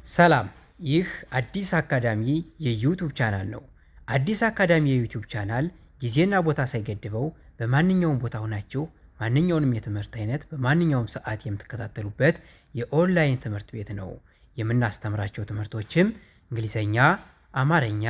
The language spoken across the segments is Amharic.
ሰላም፣ ይህ አዲስ አካዳሚ የዩቲዩብ ቻናል ነው። አዲስ አካዳሚ የዩቲዩብ ቻናል ጊዜና ቦታ ሳይገድበው በማንኛውም ቦታ ሆናችሁ ማንኛውንም የትምህርት አይነት በማንኛውም ሰዓት የምትከታተሉበት የኦንላይን ትምህርት ቤት ነው። የምናስተምራቸው ትምህርቶችም እንግሊዘኛ፣ አማርኛ፣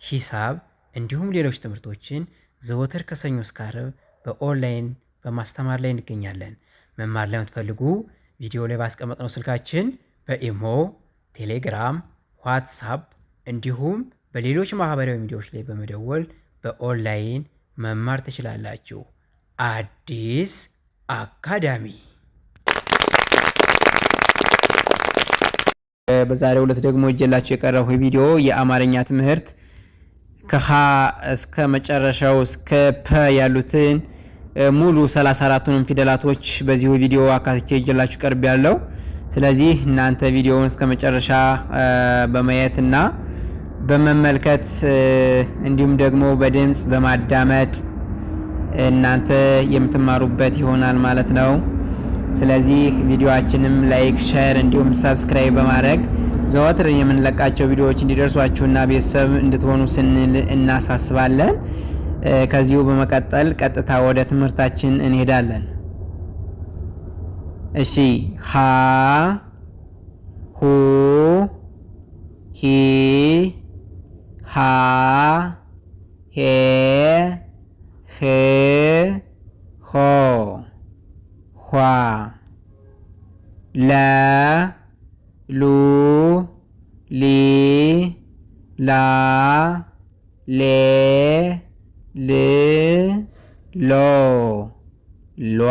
ሂሳብ እንዲሁም ሌሎች ትምህርቶችን ዘወትር ከሰኞ እስከ ዓርብ በኦንላይን በማስተማር ላይ እንገኛለን። መማር ለምትፈልጉ ቪዲዮ ላይ ባስቀመጥነው ስልካችን በኢሞ፣ ቴሌግራም፣ ዋትሳፕ እንዲሁም በሌሎች ማህበራዊ ሚዲያዎች ላይ በመደወል በኦንላይን መማር ትችላላችሁ። አዲስ አካዳሚ። በዛሬው ዕለት ደግሞ እጀላችሁ የቀረበው ቪዲዮ የአማርኛ ትምህርት ከሀ እስከ መጨረሻው እስከ ፐ ያሉትን ሙሉ 34ቱንም ፊደላቶች በዚሁ ቪዲዮ አካትቼ እጀላችሁ ቀርብ ያለው። ስለዚህ እናንተ ቪዲዮውን እስከ መጨረሻ በማየትና በመመልከት እንዲሁም ደግሞ በድምጽ በማዳመጥ እናንተ የምትማሩበት ይሆናል ማለት ነው። ስለዚህ ቪዲዮአችንም ላይክ፣ ሼር እንዲሁም ሰብስክራይብ በማድረግ ዘወትር የምንለቃቸው ቪዲዮዎች እንዲደርሷችሁና ቤተሰብ እንድትሆኑ ስንል እናሳስባለን። ከዚሁ በመቀጠል ቀጥታ ወደ ትምህርታችን እንሄዳለን። እሺ፣ ሀ ሁ ሂ ሃ ሄ ህ ሆ ኋ ለ ሉ ሊ ላ ሌ ል ሎ ሏ።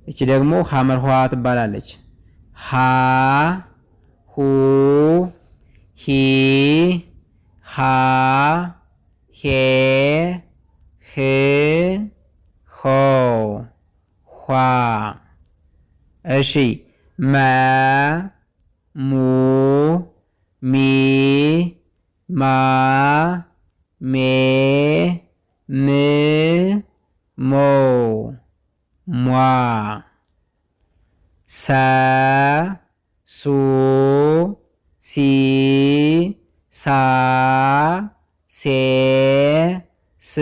እቺ ደግሞ ሐመርኋ ትባላለች። ሀ ሁ ሂ ሃ ሄ ህ ሆ ኋ። እሺ፣ መ ሙ ሚ ማ ሜ ም ሞ ሟ። ሰ ሱ ሲ ሳ ሴ ስ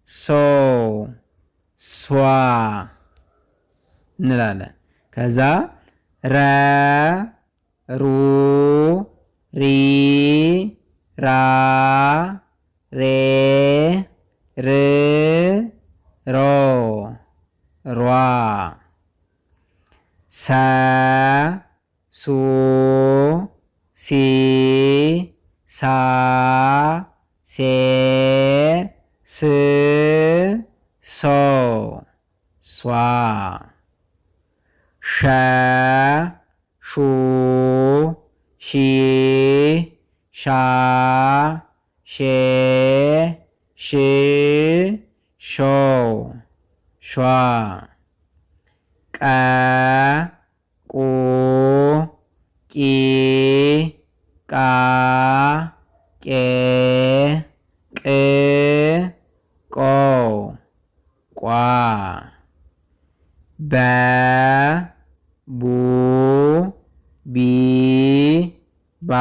ሶ ሷ እንላለን። ከዛ ረ ሩ ሪ ራ ሬ ር ሮ ሯ። ሰ ሱ ሲ ሳ ሴ ስ ሶ ሷ። ሸ ሹ ሺ ሻ ሼ ሽ ሾ ሿ። ቀ ቁ ቂ ቃ ቄ ቅ ቆ ቋ። በ ቡ ቢ ባ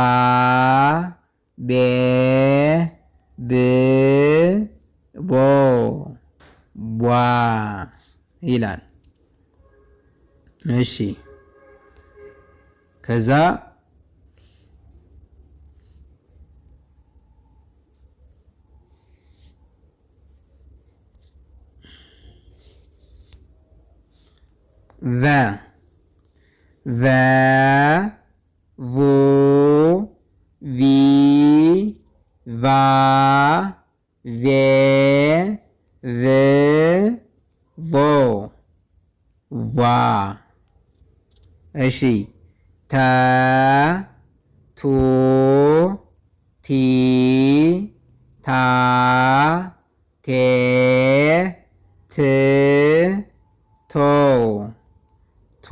ቤ ብ ቦ ቧ ይላል። እሺ፣ ከዛ ቨ ቨ ቡ ቪ ቫ ቬ ቭ ቮ ቫ። እሺ፣ ተ ቱ ቲ ታ ቴ ት ቶ ቷ።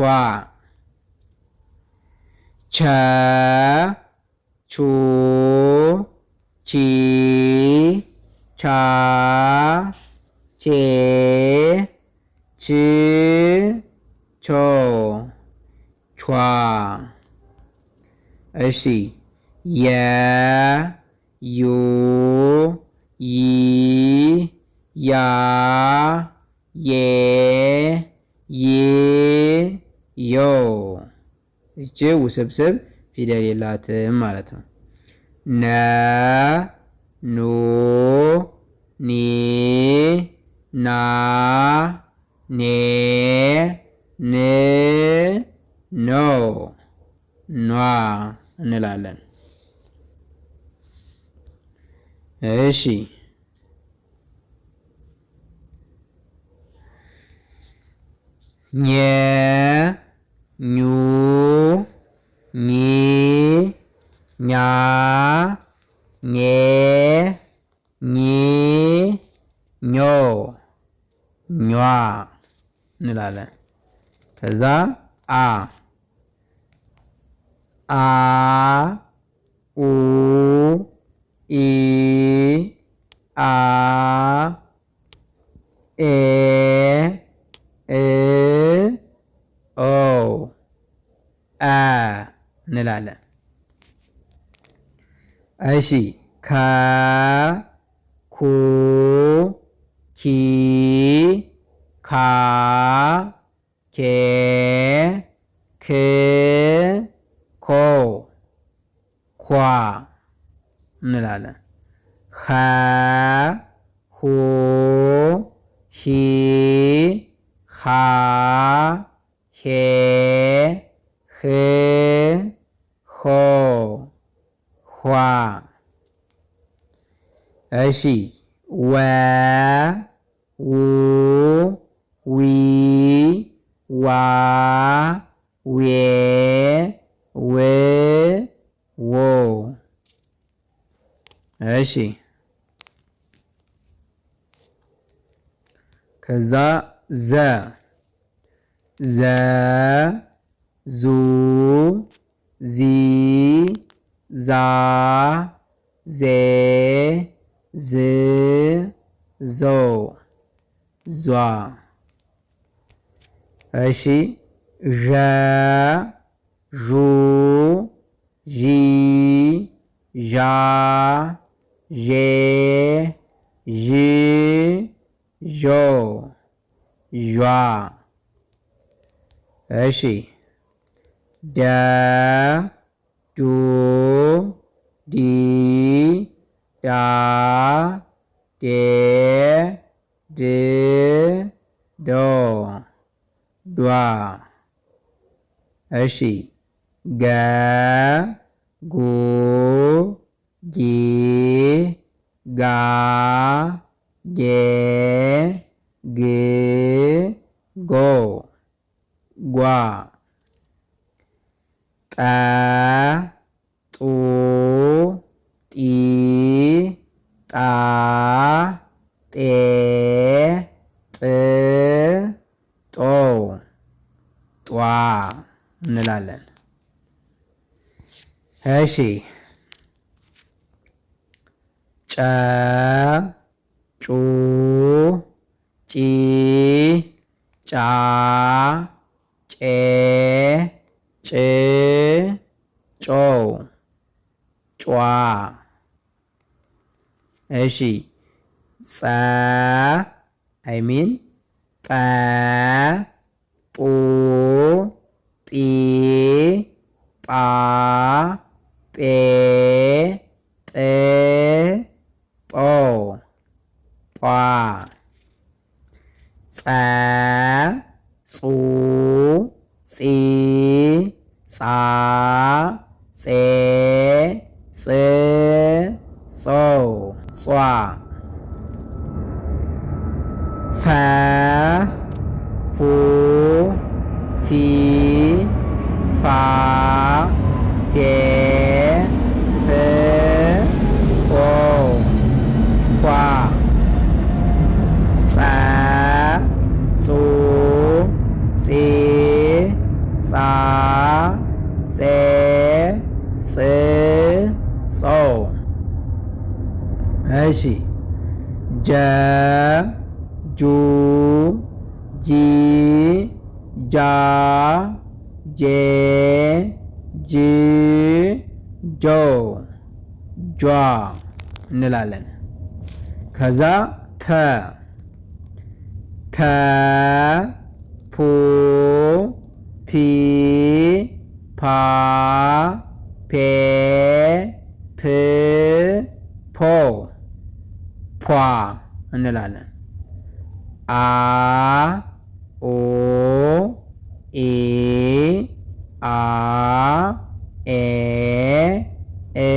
ቸ ቹ ቺ ቻ ቼ ች ቾ ቿ እሺ የ ዩ ይ ያ የ ይ ዮ እቺ ውስብስብ ፊደል የላትም ማለት ነው። ነ ኑ ኒ ና ኔ ን ኖ ኗ እንላለን። እሺ ኘ ኙ ኚ ኛ ኜ ኚ ኞ ኟ እንላለን። ከዛ አ አ ኡ ኢ አ ኤ እ ኦ አ እንላለን። እሺ ከ ኩ ኪ ካ ኬ ክ ኮ ኳ እንላለን። ኸ ሁ ሂ ሃ ሄ ህ ሆ ኋ እሺ ወ ው ዊ ዋ ዌ ው ዎ እሺ ከዛ ዘ ዘ ዙ ዚ ዛ ዜ ዝ ዞ ዟ እሺ ዠ ዡ ዢ ዣ ዤ ዥ ዦ ዣ እሺ ደ ዱ ዲ ዳ ዴ ድ ዶ ዷ እሺ ገ ጉ ጊ ጋ ጌ ግ ጎ ጓ ጠ ጡ ጢ ጣ ጤ ጥ ጦ ጧ እንላለን። እሺ ጨ ጩ ጪ ጫ ጬ ጭ ጮ ጯ እሺ ጸ አይሚን ጠ ጡ ጲ ጳ ጴ ጵ ጶ ጳ ጸ ጹ ጺ ጻ ጼ ጽ ጾ ጿ ፈ ፉ ፊ ፋ ፌ ፍ ፎ ፏ ጸ ጹ ጺ ጻ ጼ ጽ ጾ እሺ ጀ ጁ ጂ ጃ ጄ ጅ ጆ ጇ እንላለን። ከዛ ፐ ፐ ፑ ፒ ፓ ፔ ፕ ፖ ፖ እንላለን። አ ኦ ኤ አ ኤ እ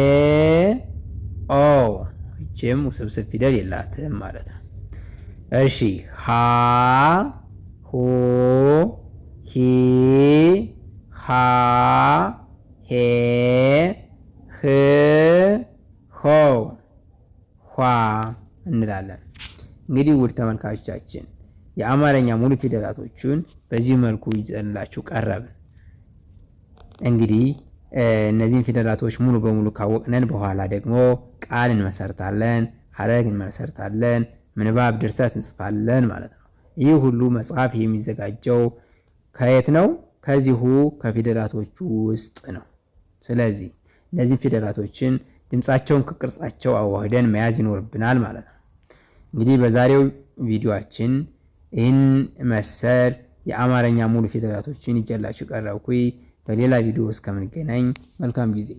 ኦ ይህችም ውስብስብ ፊደል የላትም ማለት ነው። እሺ ሃ ሁ ሂ ሃ ሄ ህ ሆ ኋ እንላለን። እንግዲህ ውድ ተመልካቾቻችን የአማርኛ ሙሉ ፊደላቶቹን በዚህ መልኩ ይዘንላችሁ ቀረብን። እንግዲህ እነዚህን ፊደላቶች ሙሉ በሙሉ ካወቅነን በኋላ ደግሞ ቃል እንመሰርታለን፣ ሐረግ እንመሰርታለን፣ ምንባብ ድርሰት እንጽፋለን ማለት ነው። ይህ ሁሉ መጽሐፍ የሚዘጋጀው ከየት ነው? ከዚሁ ከፊደላቶቹ ውስጥ ነው። ስለዚህ እነዚህ ፊደላቶችን ድምጻቸውን ከቅርጻቸው አዋህደን መያዝ ይኖርብናል ማለት ነው። እንግዲህ በዛሬው ቪዲዮአችን ይህን መሰል የአማርኛ ሙሉ ፊደላቶችን ይዤላችሁ ቀረብኩኝ። በሌላ ቪዲዮ እስከምንገናኝ መልካም ጊዜ